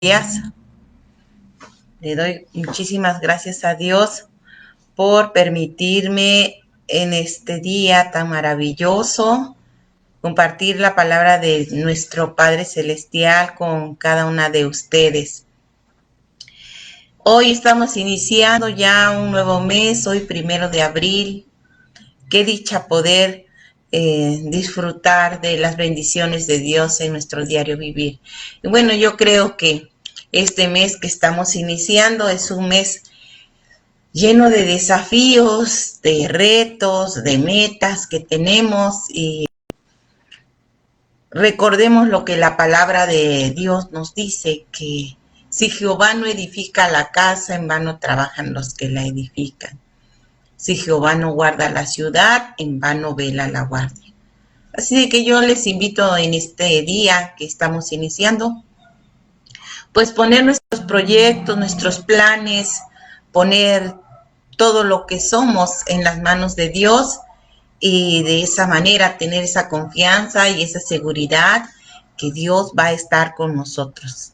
días. Le doy muchísimas gracias a Dios por permitirme en este día tan maravilloso compartir la palabra de nuestro Padre Celestial con cada una de ustedes. Hoy estamos iniciando ya un nuevo mes, hoy 1 de abril. Qué dicha poder disfrutar de las bendiciones de Dios en nuestro diario vivir. Y bueno, yo creo que este mes que estamos iniciando es un mes lleno de desafíos, de retos, de metas que tenemos, y recordemos lo que la palabra de Dios nos dice, que si Jehová no edifica la casa, en vano trabajan los que la edifican. Si Jehová no guarda la ciudad, en vano vela la guardia. Así de que yo les invito en este día que estamos iniciando, pues poner nuestros proyectos, nuestros planes, poner todo lo que somos en las manos de Dios, y de esa manera tener esa confianza y esa seguridad que Dios va a estar con nosotros.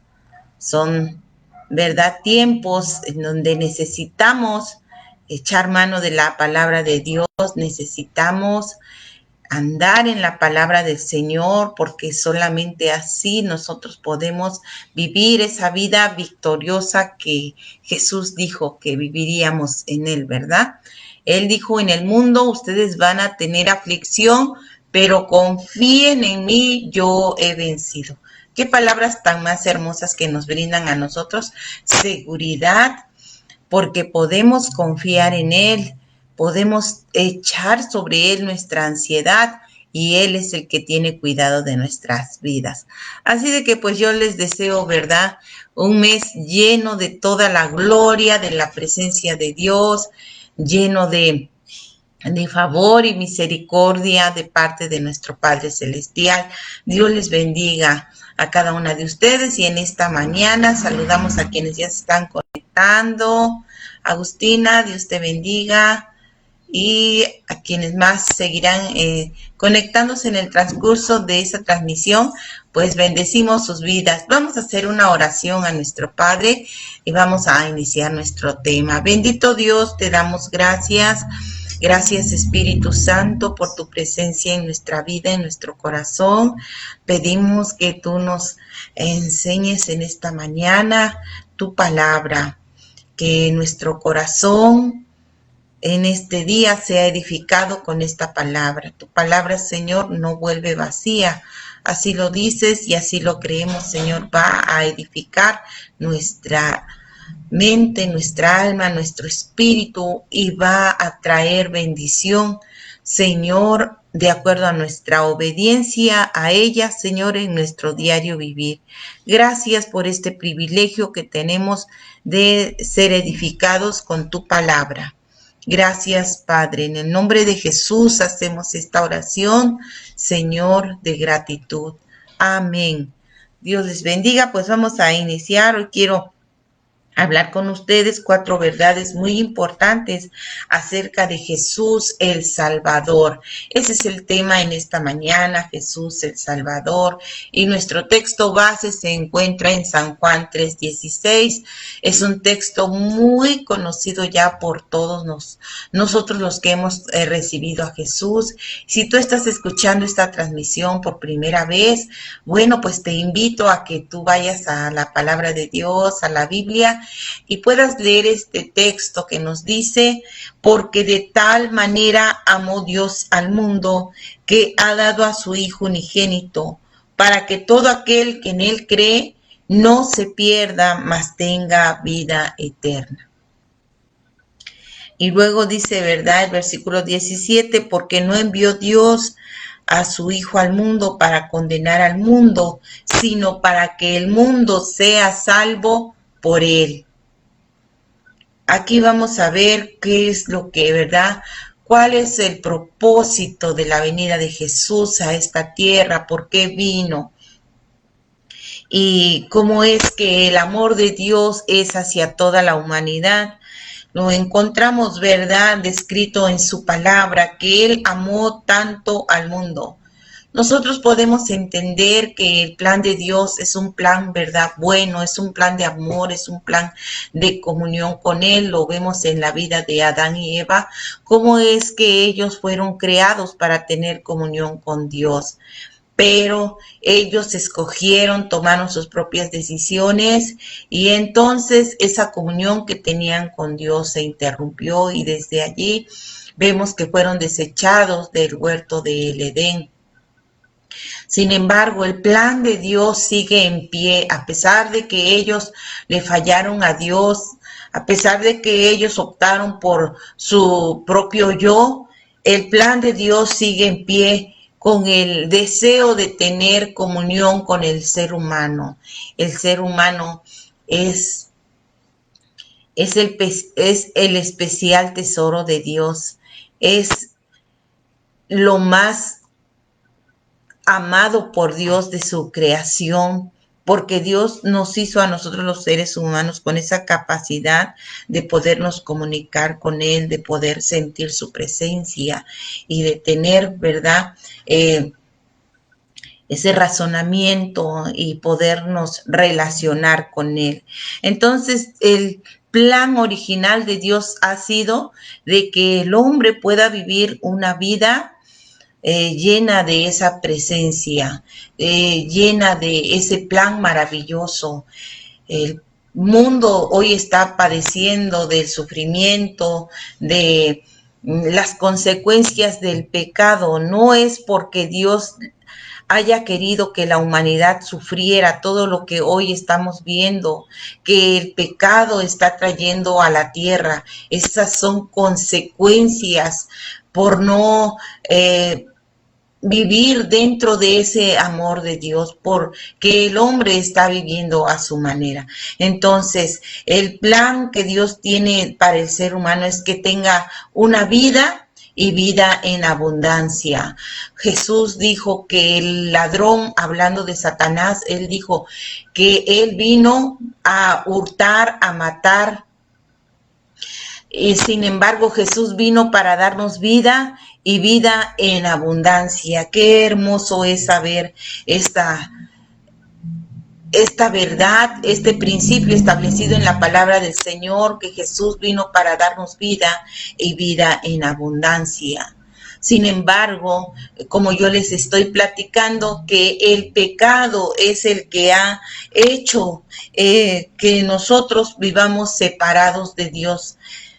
Son, ¿verdad?, tiempos en donde necesitamos echar mano de la palabra de Dios, necesitamos andar en la palabra del Señor, porque solamente así nosotros podemos vivir esa vida victoriosa que Jesús dijo que viviríamos en Él, ¿verdad? Él dijo: en el mundo ustedes van a tener aflicción, pero confíen en mí, yo he vencido. Qué palabras tan más hermosas que nos brindan a nosotros seguridad, porque podemos confiar en Él, podemos echar sobre Él nuestra ansiedad, y Él es el que tiene cuidado de nuestras vidas. Así de que pues yo les deseo, ¿verdad?, un mes lleno de toda la gloria, de la presencia de Dios, lleno de favor y misericordia de parte de nuestro Padre Celestial. Dios les bendiga a cada una de ustedes, y en esta mañana saludamos a quienes ya se están conectando. Agustina, Dios te bendiga, y a quienes más seguirán conectándose en el transcurso de esa transmisión, pues bendecimos sus vidas. Vamos a hacer una oración a nuestro Padre y vamos a iniciar nuestro tema. Bendito Dios, te damos gracias. Gracias, Espíritu Santo, por tu presencia en nuestra vida, en nuestro corazón. Pedimos que tú nos enseñes en esta mañana tu palabra, que nuestro corazón en este día sea edificado con esta palabra. Tu palabra, Señor, no vuelve vacía. Así lo dices y así lo creemos, Señor. Va a edificar nuestra mente, nuestra alma, nuestro espíritu, y va a traer bendición, Señor, de acuerdo a nuestra obediencia a ella, Señor, en nuestro diario vivir. Gracias por este privilegio que tenemos de ser edificados con tu palabra. Gracias, Padre. En el nombre de Jesús hacemos esta oración, Señor, de gratitud. Amén. Dios les bendiga. Pues vamos a iniciar. Hoy quiero hablar con ustedes 4 verdades muy importantes acerca de Jesús el Salvador. Ese es el tema en esta mañana, Jesús el Salvador. Y nuestro texto base se encuentra en San Juan 3:16. Es un texto muy conocido ya por todos nosotros los que hemos recibido a Jesús. Si tú estás escuchando esta transmisión por primera vez, bueno, pues te invito a que tú vayas a la palabra de Dios, a la Biblia, y puedas leer este texto que nos dice: porque de tal manera amó Dios al mundo, que ha dado a su Hijo unigénito, para que todo aquel que en él cree no se pierda, mas tenga vida eterna. Y luego dice, ¿verdad?, el versículo 17, porque no envió Dios a su Hijo al mundo para condenar al mundo, sino para que el mundo sea salvo por él. Aquí vamos a ver qué es lo que, ¿verdad?, cuál es el propósito de la venida de Jesús a esta tierra, por qué vino, y cómo es que el amor de Dios es hacia toda la humanidad. Lo encontramos, ¿verdad?, descrito en su palabra, que Él amó tanto al mundo. nosotros podemos entender que el plan de Dios es un plan, ¿verdad? Bueno, es un plan de amor, es un plan de comunión con Él. Lo vemos en la vida de Adán y Eva, cómo es que ellos fueron creados para tener comunión con Dios. Pero ellos escogieron, tomaron sus propias decisiones y entonces esa comunión que tenían con Dios se interrumpió y desde allí vemos que fueron desechados del huerto del Edén. Sin embargo, el plan de Dios sigue en pie, a pesar de que ellos le fallaron a Dios, a pesar de que ellos optaron por su propio yo, el plan de Dios sigue en pie con el deseo de tener comunión con el ser humano. El ser humano es el especial tesoro de Dios, es lo más amado por Dios de su creación, porque Dios nos hizo a nosotros los seres humanos con esa capacidad de podernos comunicar con Él, de poder sentir su presencia y de tener, ¿verdad?, ese razonamiento y podernos relacionar con Él. Entonces, el plan original de Dios ha sido de que el hombre pueda vivir una vida llena de esa presencia, llena de ese plan maravilloso. El mundo hoy está padeciendo del sufrimiento, de las consecuencias del pecado. No es porque Dios haya querido que la humanidad sufriera todo lo que hoy estamos viendo, que el pecado está trayendo a la tierra. Esas son consecuencias por no vivir dentro de ese amor de Dios, porque el hombre está viviendo a su manera. Entonces, el plan que Dios tiene para el ser humano es que tenga una vida y vida en abundancia. Jesús dijo que el ladrón, hablando de Satanás, él dijo que él vino a hurtar, a matar. Y sin embargo, Jesús vino para darnos vida y vida en abundancia. Qué hermoso es saber esta verdad, este principio establecido en la palabra del Señor, que Jesús vino para darnos vida y vida en abundancia. Sin embargo, como yo les estoy platicando, que el pecado es el que ha hecho que nosotros vivamos separados de Dios.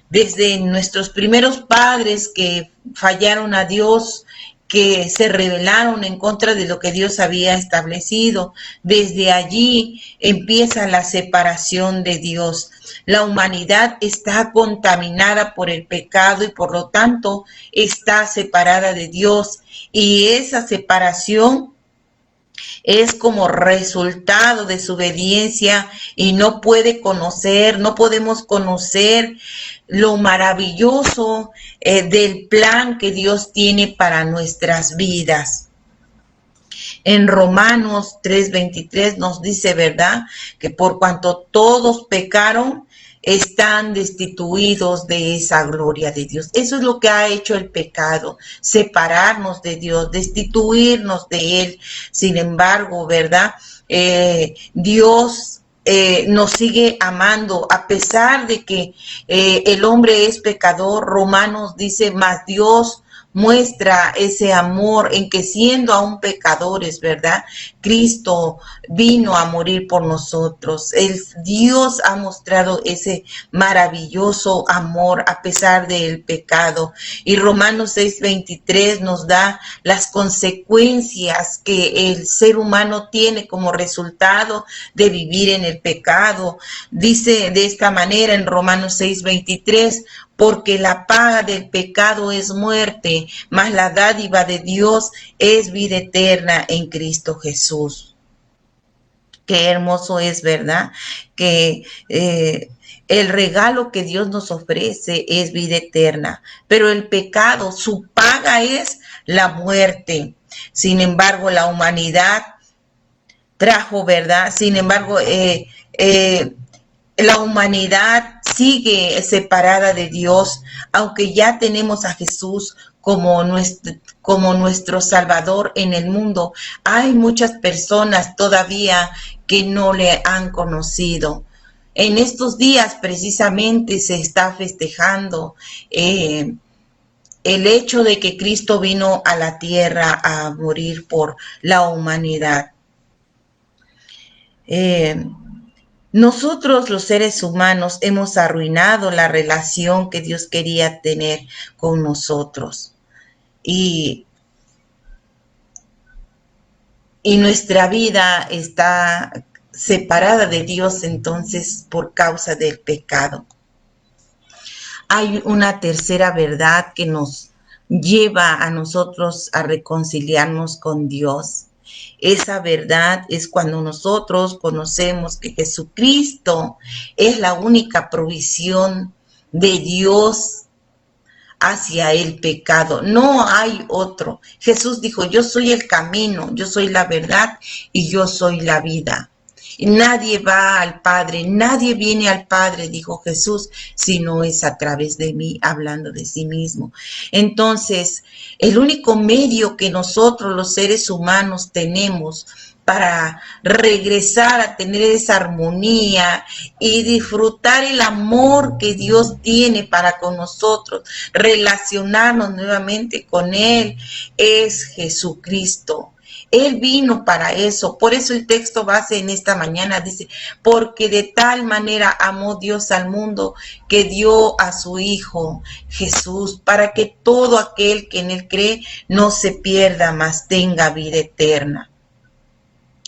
Desde nuestros primeros padres que fallaron a Dios, que se rebelaron en contra de lo que Dios había establecido, desde allí empieza la separación de Dios. La humanidad está contaminada por el pecado y por lo tanto está separada de Dios, y esa separación es como resultado de su obediencia y no podemos conocer lo maravilloso del plan que Dios tiene para nuestras vidas. En Romanos 3:23 nos dice, ¿verdad?, que por cuanto todos pecaron, están destituidos de esa gloria de Dios. Eso es lo que ha hecho el pecado, separarnos de Dios, destituirnos de Él. Sin embargo, ¿verdad?, Dios nos sigue amando a pesar de que el hombre es pecador. Romanos dice, mas Dios muestra ese amor en que siendo aún pecadores, ¿verdad?, Cristo vino a morir por nosotros. Dios ha mostrado ese maravilloso amor a pesar del pecado. Y Romanos 6:23 nos da las consecuencias que el ser humano tiene como resultado de vivir en el pecado. Dice de esta manera en Romanos 6:23, porque la paga del pecado es muerte, mas la dádiva de Dios es vida eterna en Cristo Jesús. Qué hermoso es, ¿verdad?, que el regalo que Dios nos ofrece es vida eterna, pero el pecado, su paga es la muerte. Sin embargo, la humanidad trajo, ¿verdad? Sin embargo, la humanidad sigue separada de Dios, aunque ya tenemos a Jesús como nuestro Salvador en el mundo. Hay muchas personas todavía que no le han conocido. En estos días precisamente se está festejando el hecho de que Cristo vino a la tierra a morir por la humanidad. Nosotros los seres humanos hemos arruinado la relación que Dios quería tener con nosotros. Y nuestra vida está separada de Dios entonces por causa del pecado. Hay una tercera verdad que nos lleva a nosotros a reconciliarnos con Dios. Esa verdad es cuando nosotros conocemos que Jesucristo es la única provisión de Dios hacia el pecado. No hay otro. Jesús dijo, yo soy el camino, yo soy la verdad y yo soy la vida. Y nadie va al Padre, nadie viene al Padre, dijo Jesús, si no es a través de mí, hablando de sí mismo. Entonces, el único medio que nosotros los seres humanos tenemos para regresar a tener esa armonía y disfrutar el amor que Dios tiene para con nosotros, relacionarnos nuevamente con Él, es Jesucristo. Él vino para eso. Por eso el texto base en esta mañana dice, porque de tal manera amó Dios al mundo que dio a su Hijo Jesús, para que todo aquel que en Él cree no se pierda, mas tenga vida eterna.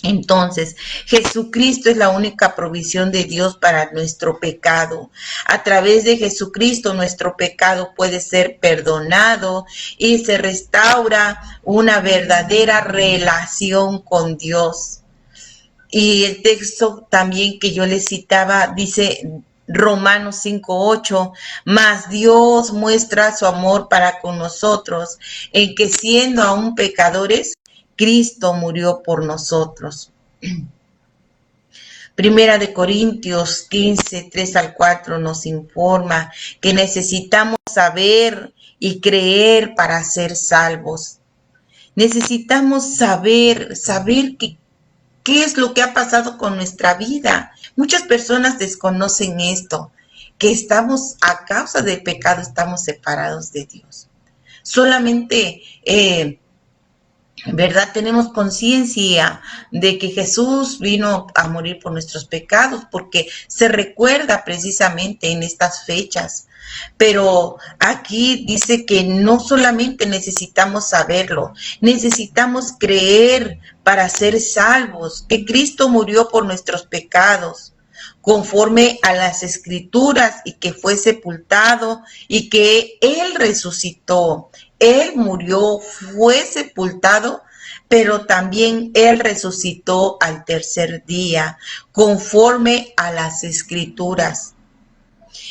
Entonces, Jesucristo es la única provisión de Dios para nuestro pecado. A través de Jesucristo nuestro pecado puede ser perdonado y se restaura una verdadera relación con Dios. Y el texto también que yo les citaba dice Romanos 5:8, mas Dios muestra su amor para con nosotros en que siendo aún pecadores, Cristo murió por nosotros. Primera de Corintios 15, 3 al 4 nos informa que necesitamos saber y creer para ser salvos. Necesitamos saber qué es lo que ha pasado con nuestra vida. Muchas personas desconocen esto, que estamos, a causa del pecado, estamos separados de Dios. Solamente ¿verdad? Tenemos conciencia de que Jesús vino a morir por nuestros pecados, porque se recuerda precisamente en estas fechas. Pero aquí dice que no solamente necesitamos saberlo, necesitamos creer para ser salvos, que Cristo murió por nuestros pecados, conforme a las Escrituras, y que fue sepultado y que Él resucitó. Él murió, fue sepultado, pero también Él resucitó al tercer día, conforme a las Escrituras.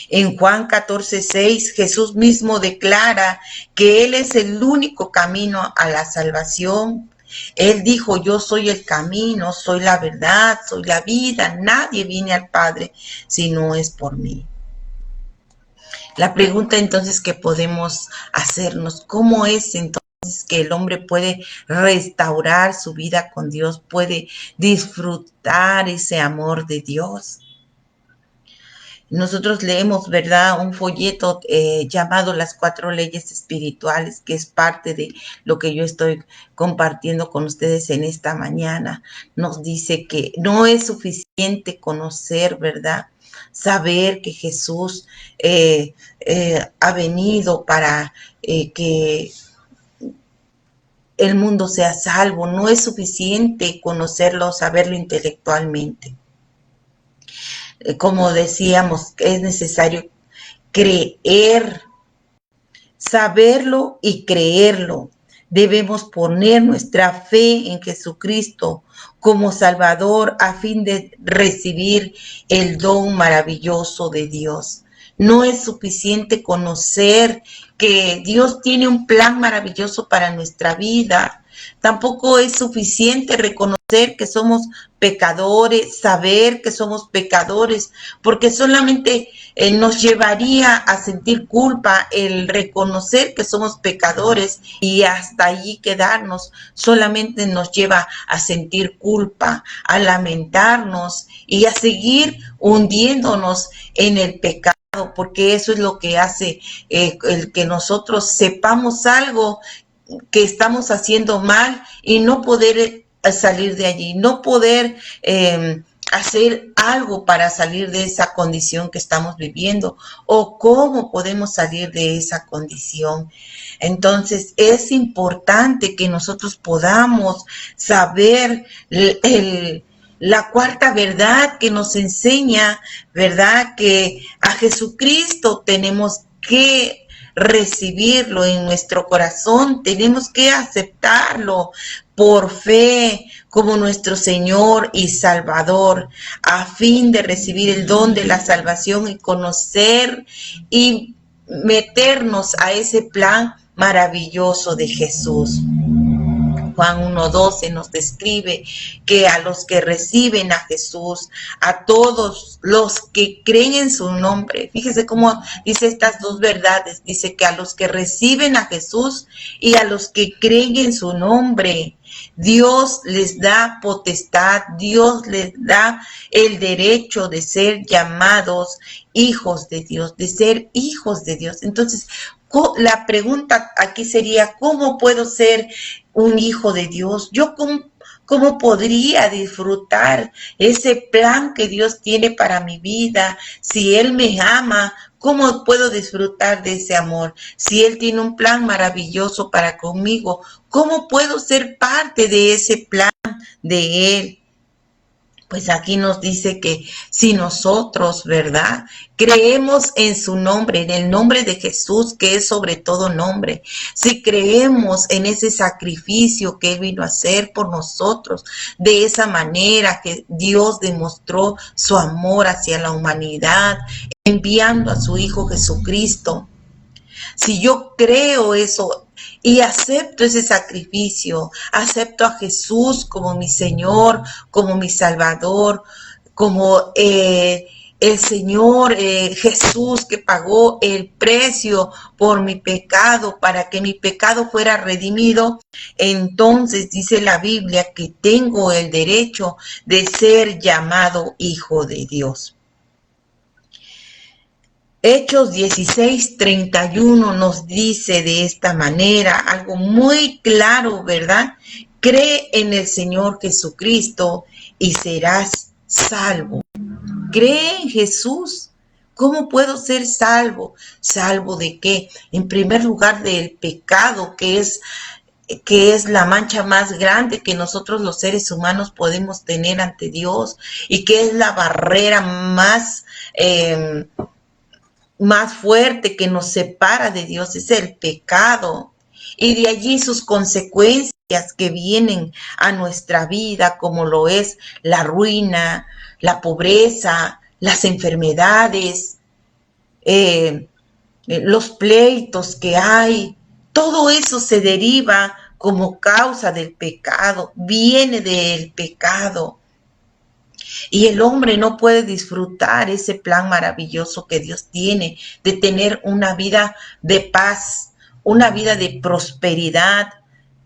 En Juan 14:6, Jesús mismo declara que Él es el único camino a la salvación. Él dijo, yo soy el camino, soy la verdad, soy la vida. Nadie viene al Padre si no es por mí. La pregunta entonces que podemos hacernos, ¿cómo es entonces que el hombre puede restaurar su vida con Dios, puede disfrutar ese amor de Dios? Nosotros leemos, ¿verdad?, un folleto llamado Las 4 Leyes Espirituales, que es parte de lo que yo estoy compartiendo con ustedes en esta mañana. Nos dice que no es suficiente conocer, ¿verdad?, saber que Jesús ha venido para que el mundo sea salvo. No es suficiente conocerlo, saberlo intelectualmente. Como decíamos, es necesario creer, saberlo y creerlo. Debemos poner nuestra fe en Jesucristo como Salvador a fin de recibir el don maravilloso de Dios. No es suficiente conocer que Dios tiene un plan maravilloso para nuestra vida. Tampoco es suficiente reconocer que somos pecadores, saber que somos pecadores, porque solamente nos llevaría a sentir culpa el reconocer que somos pecadores y hasta allí quedarnos. Solamente nos lleva a sentir culpa, a lamentarnos y a seguir hundiéndonos en el pecado, porque eso es lo que hace el que nosotros sepamos algo que estamos haciendo mal y no poder salir de allí, no poder hacer algo para salir de esa condición que estamos viviendo, o cómo podemos salir de esa condición. Entonces es importante que nosotros podamos saber la cuarta verdad que nos enseña, ¿verdad? Que a Jesucristo tenemos que recibirlo en nuestro corazón, tenemos que aceptarlo por fe como nuestro Señor y Salvador, a fin de recibir el don de la salvación y conocer y meternos a ese plan maravilloso de Jesús. Juan 1:12 nos describe que a los que reciben a Jesús, a todos los que creen en su nombre, fíjese cómo dice estas dos verdades, dice que a los que reciben a Jesús y a los que creen en su nombre, Dios les da potestad, Dios les da el derecho de ser llamados hijos de Dios, de ser hijos de Dios. Entonces, la pregunta aquí sería, ¿cómo puedo ser un hijo de Dios? Yo ¿cómo podría disfrutar ese plan que Dios tiene para mi vida? Si Él me ama, ¿cómo puedo disfrutar de ese amor? Si Él tiene un plan maravilloso para conmigo, ¿cómo puedo ser parte de ese plan de Él? Pues aquí nos dice que si nosotros, ¿verdad? Creemos en su nombre, en el nombre de Jesús, que es sobre todo nombre. Si creemos en ese sacrificio que Él vino a hacer por nosotros, de esa manera que Dios demostró su amor hacia la humanidad, enviando a su Hijo Jesucristo. Si yo creo eso y acepto ese sacrificio, acepto a Jesús como mi Señor, como mi Salvador, como el Señor Jesús que pagó el precio por mi pecado para que mi pecado fuera redimido, entonces dice la Biblia que tengo el derecho de ser llamado hijo de Dios. Hechos 16:31 nos dice de esta manera algo muy claro, ¿verdad? Cree en el Señor Jesucristo y serás salvo. Cree en Jesús. ¿Cómo puedo ser salvo? ¿Salvo de qué? En primer lugar, del pecado, que es la mancha más grande que nosotros los seres humanos podemos tener ante Dios y que es la barrera más fuerte que nos separa de Dios, es el pecado. Y de allí sus consecuencias que vienen a nuestra vida, como lo es la ruina, la pobreza, las enfermedades, los pleitos que hay. Todo eso se deriva como causa del pecado, viene del pecado. Y el hombre no puede disfrutar ese plan maravilloso que Dios tiene de tener una vida de paz, una vida de prosperidad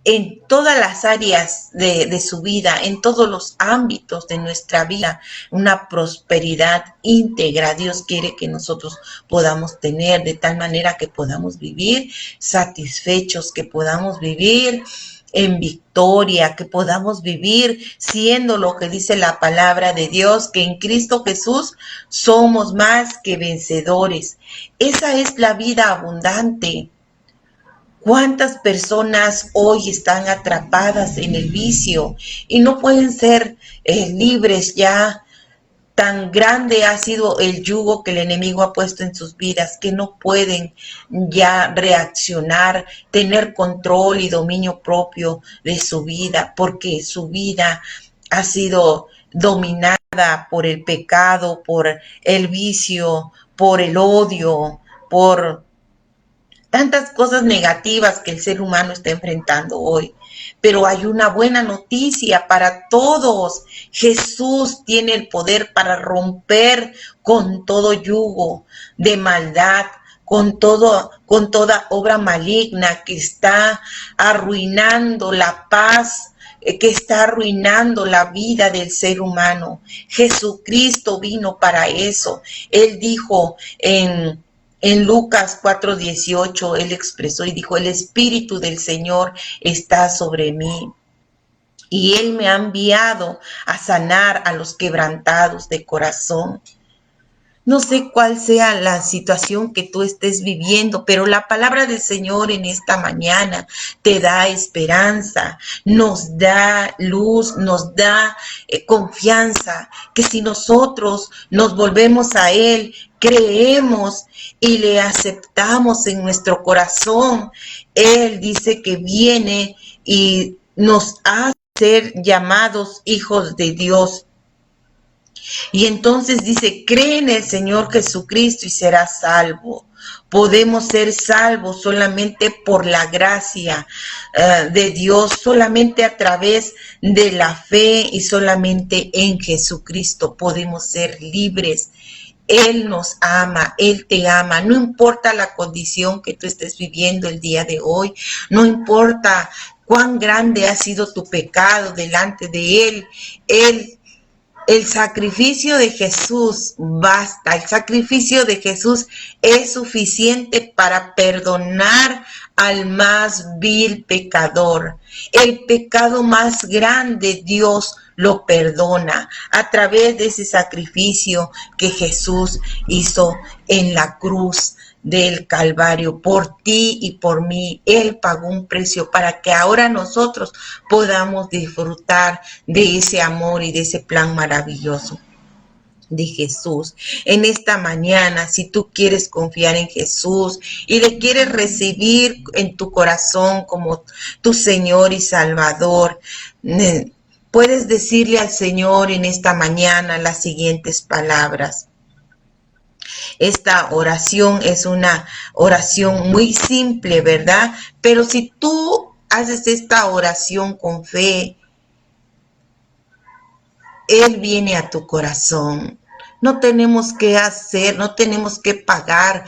en todas las áreas de su vida, en todos los ámbitos de nuestra vida, una prosperidad íntegra. Dios quiere que nosotros podamos tener de tal manera que podamos vivir satisfechos, que podamos vivir en victoria, que podamos vivir siendo lo que dice la palabra de Dios, que en Cristo Jesús somos más que vencedores. Esa es la vida abundante. ¿Cuántas personas hoy están atrapadas en el vicio y no pueden ser libres ya? Tan grande ha sido el yugo que el enemigo ha puesto en sus vidas que no pueden ya reaccionar, tener control y dominio propio de su vida, porque su vida ha sido dominada por el pecado, por el vicio, por el odio, por tantas cosas negativas que el ser humano está enfrentando hoy. Pero hay una buena noticia para todos. Jesús tiene el poder para romper con todo yugo de maldad, con toda obra maligna que está arruinando la paz, que está arruinando la vida del ser humano. Jesucristo vino para eso. Él dijo en Lucas 4:18, él expresó y dijo: el Espíritu del Señor está sobre mí, y él me ha enviado a sanar a los quebrantados de corazón. No sé cuál sea la situación que tú estés viviendo, pero la palabra del Señor en esta mañana te da esperanza, nos da luz, nos da confianza, que si nosotros nos volvemos a Él, creemos y le aceptamos en nuestro corazón, Él dice que viene y nos hace ser llamados hijos de Dios. Y entonces dice: cree en el Señor Jesucristo y serás salvo. Podemos ser salvos solamente por la gracia de Dios, solamente a través de la fe y solamente en Jesucristo podemos ser libres. Él nos ama, Él te ama, no importa la condición que tú estés viviendo el día de hoy, no importa cuán grande ha sido tu pecado delante de Él. El sacrificio de Jesús basta, el sacrificio de Jesús es suficiente para perdonar al más vil pecador. El pecado más grande Dios lo perdona a través de ese sacrificio que Jesús hizo en la cruz del Calvario, por ti y por mí. Él pagó un precio para que ahora nosotros podamos disfrutar de ese amor y de ese plan maravilloso de Jesús. En esta mañana, si tú quieres confiar en Jesús y le quieres recibir en tu corazón como tu Señor y Salvador, puedes decirle al Señor en esta mañana las siguientes palabras. Esta oración es una oración muy simple, ¿verdad? Pero si tú haces esta oración con fe, Él viene a tu corazón. No tenemos que hacer, no tenemos que pagar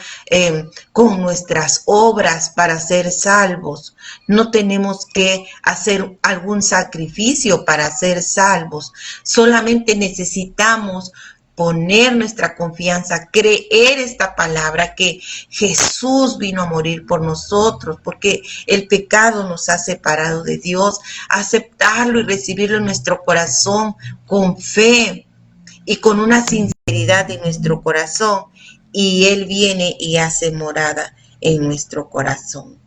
con nuestras obras para ser salvos. No tenemos que hacer algún sacrificio para ser salvos. Solamente necesitamos poner nuestra confianza, creer esta palabra que Jesús vino a morir por nosotros, porque el pecado nos ha separado de Dios, aceptarlo y recibirlo en nuestro corazón con fe y con una sinceridad en nuestro corazón, y Él viene y hace morada en nuestro corazón.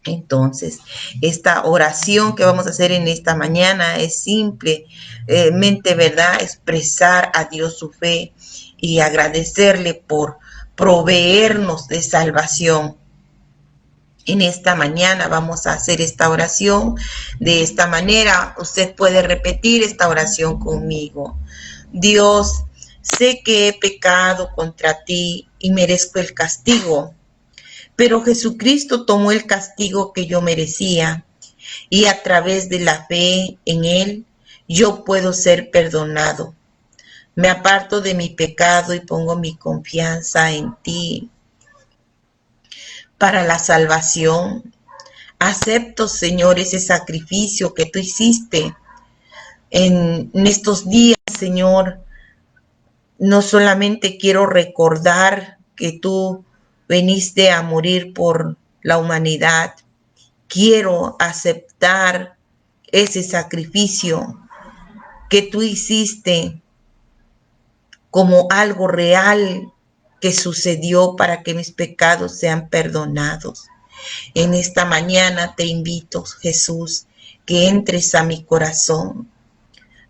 Entonces, esta oración que vamos a hacer en esta mañana es simplemente, ¿verdad?, expresar a Dios su fe y agradecerle por proveernos de salvación. En esta mañana vamos a hacer esta oración de esta manera. Usted puede repetir esta oración conmigo. Dios, sé que he pecado contra ti y merezco el castigo, pero Jesucristo tomó el castigo que yo merecía, y a través de la fe en Él, yo puedo ser perdonado. Me aparto de mi pecado y pongo mi confianza en ti para la salvación. Acepto, Señor, ese sacrificio que tú hiciste en estos días, Señor. No solamente quiero recordar que tú veniste a morir por la humanidad, quiero aceptar ese sacrificio que tú hiciste como algo real que sucedió para que mis pecados sean perdonados. En esta mañana te invito, Jesús, que entres a mi corazón.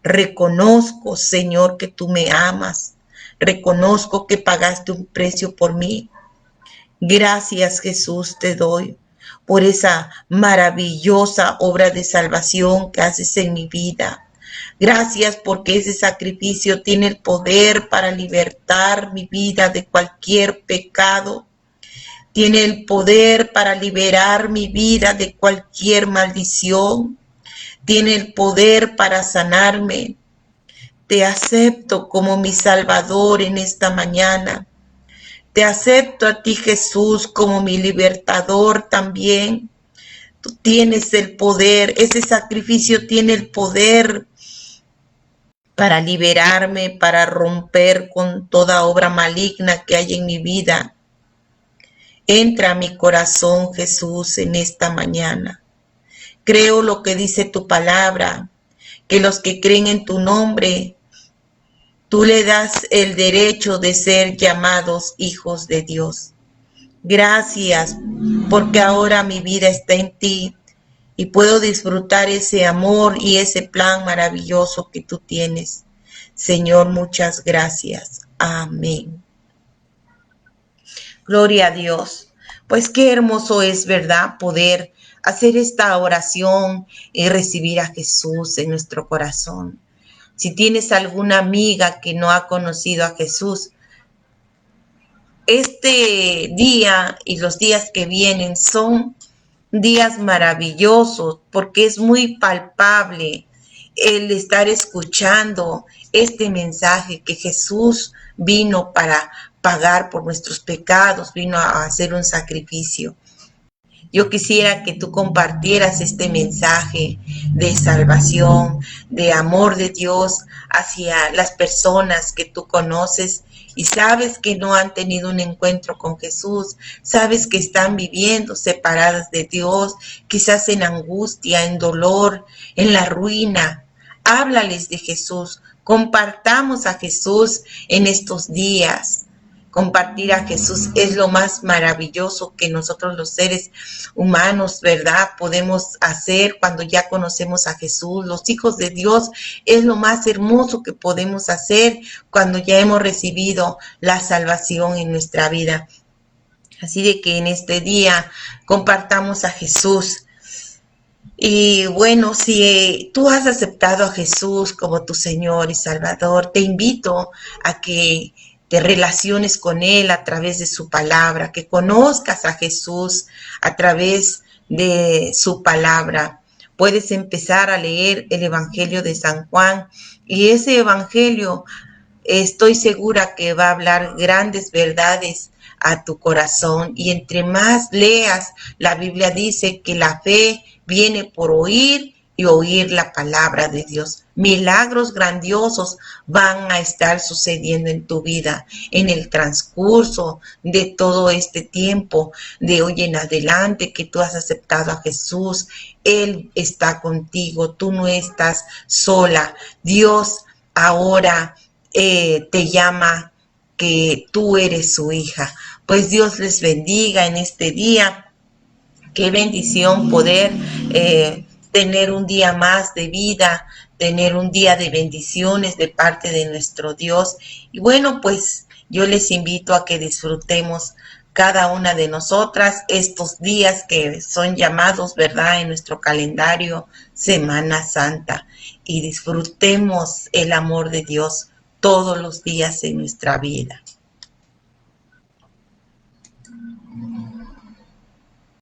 Reconozco, Señor, que tú me amas. Reconozco que pagaste un precio por mí. Gracias, Jesús, te doy por esa maravillosa obra de salvación que haces en mi vida. Gracias porque ese sacrificio tiene el poder para libertar mi vida de cualquier pecado. tiene el poder para liberar mi vida de cualquier maldición, tiene el poder para sanarme. Te acepto como mi Salvador en esta mañana. Te acepto a ti, Jesús, como mi libertador también. Tú tienes el poder, ese sacrificio tiene el poder para liberarme, para romper con toda obra maligna que hay en mi vida. Entra a mi corazón, Jesús, en esta mañana. Creo lo que dice tu palabra, que los que creen en tu nombre, tú le das el derecho de ser llamados hijos de Dios. Gracias, porque ahora mi vida está en ti y puedo disfrutar ese amor y ese plan maravilloso que tú tienes. Señor, muchas gracias. Amén. Gloria a Dios. Pues qué hermoso es, ¿verdad? Poder hacer esta oración y recibir a Jesús en nuestro corazón. Si tienes alguna amiga que no ha conocido a Jesús, este día y los días que vienen son días maravillosos porque es muy palpable el estar escuchando este mensaje que Jesús vino para pagar por nuestros pecados, vino a hacer un sacrificio. Yo quisiera que tú compartieras este mensaje de salvación, de amor de Dios hacia las personas que tú conoces y sabes que no han tenido un encuentro con Jesús, sabes que están viviendo separadas de Dios, quizás en angustia, en dolor, en la ruina. Háblales de Jesús, compartamos a Jesús en estos días. Compartir a Jesús es lo más maravilloso que nosotros los seres humanos, ¿verdad? Podemos hacer cuando ya conocemos a Jesús. Los hijos de Dios es lo más hermoso que podemos hacer cuando ya hemos recibido la salvación en nuestra vida. Así de que en este día compartamos a Jesús. Y bueno, si tú has aceptado a Jesús como tu Señor y Salvador, te invito a que te relaciones con Él a través de su palabra, que conozcas a Jesús a través de su palabra. Puedes empezar a leer el Evangelio de San Juan y ese Evangelio estoy segura que va a hablar grandes verdades a tu corazón y entre más leas, la Biblia dice que la fe viene por oír y oír la palabra de Dios. Milagros grandiosos van a estar sucediendo en tu vida en el transcurso de todo este tiempo, de hoy en adelante que tú has aceptado a Jesús. Él está contigo, tú no estás sola. Dios ahora te llama que tú eres su hija. Pues Dios les bendiga en este día. Qué bendición poder tener un día más de vida, tener un día de bendiciones de parte de nuestro Dios. Y bueno, pues yo les invito a que disfrutemos cada una de nosotras estos días que son llamados, ¿verdad?, en nuestro calendario Semana Santa. Y disfrutemos el amor de Dios todos los días en nuestra vida.